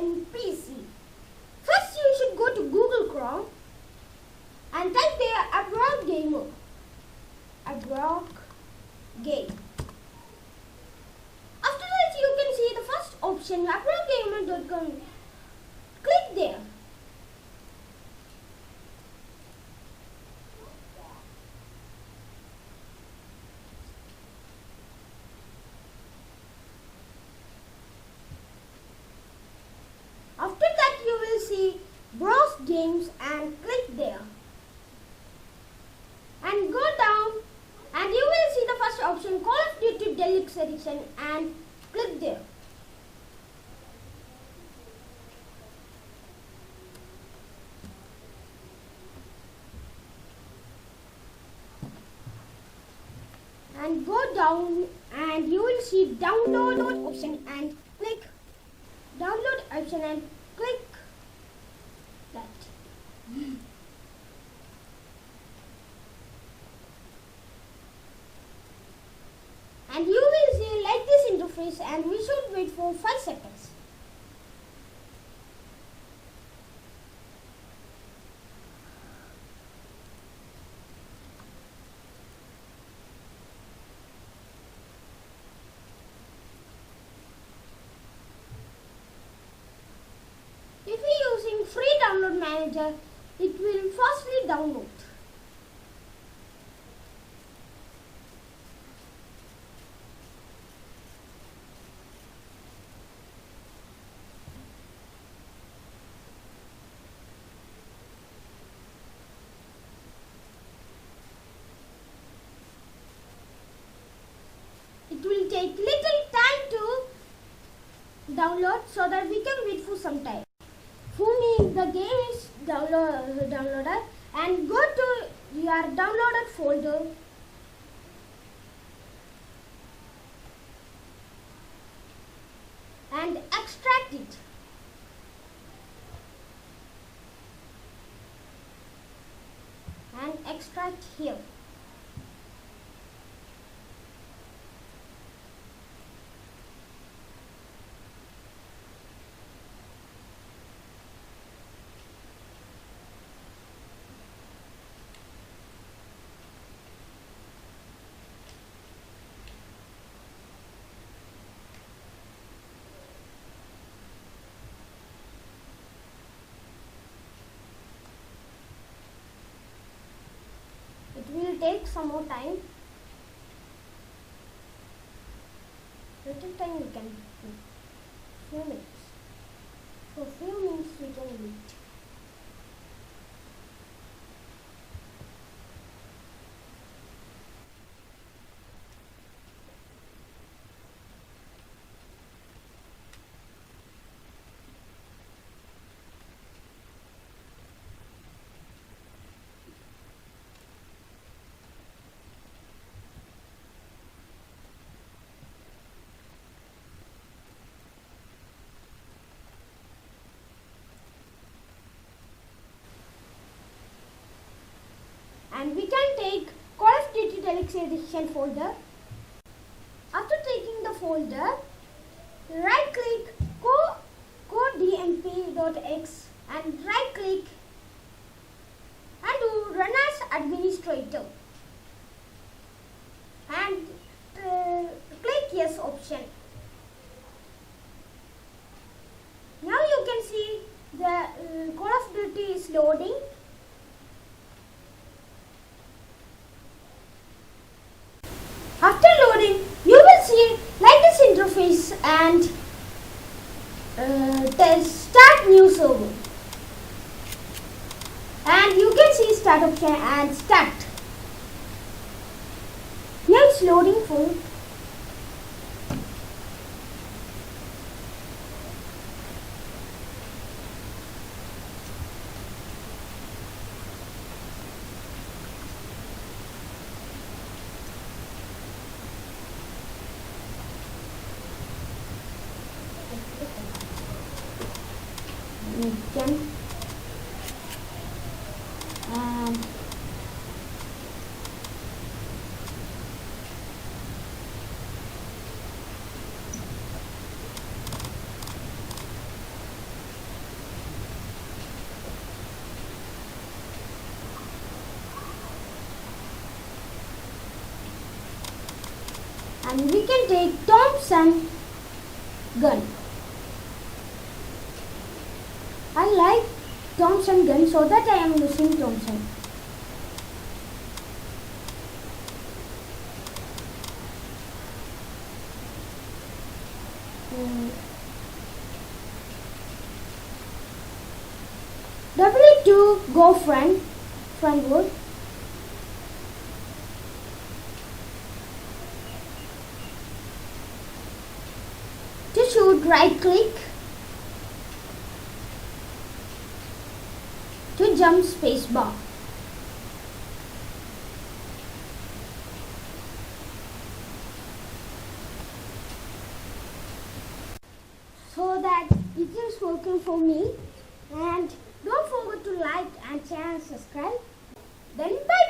in PC. First you should go to Google Chrome and type there Abroad Gamer. Abroad Game. After that you can see the first option abroadgamer.com. Click there. After that you will see browse games and click there. And go down and you will see the first option Call of Duty Deluxe Edition and click there. And go down and you will see download option and click download option and click that. And you will see like this interface and we should wait for 5 seconds. If you are using free download manager, it will fastly download. It will take little time to download so that we can wait for some time. For me, the game is downloaded and go to your downloaded folder and extract it. And extract here. It will take some more time. Little time we can wait. Few minutes. For few minutes we can wait. And we can take Call of Duty Deluxe Edition folder. After taking the folder, right click codemp.x and right click and do run as administrator and click yes option. Now you can see the Call of Duty is loading. After loading, you will see like this interface and start new server. And you can see start option and start. Now it's loading full. Jump and And we can take Thompson gun. I like Thompson gun, so that I am using Thompson. W2 go frontward. To shoot, right click. To jump, spacebar. So that it is working for me. And don't forget to like and share and subscribe. Then bye.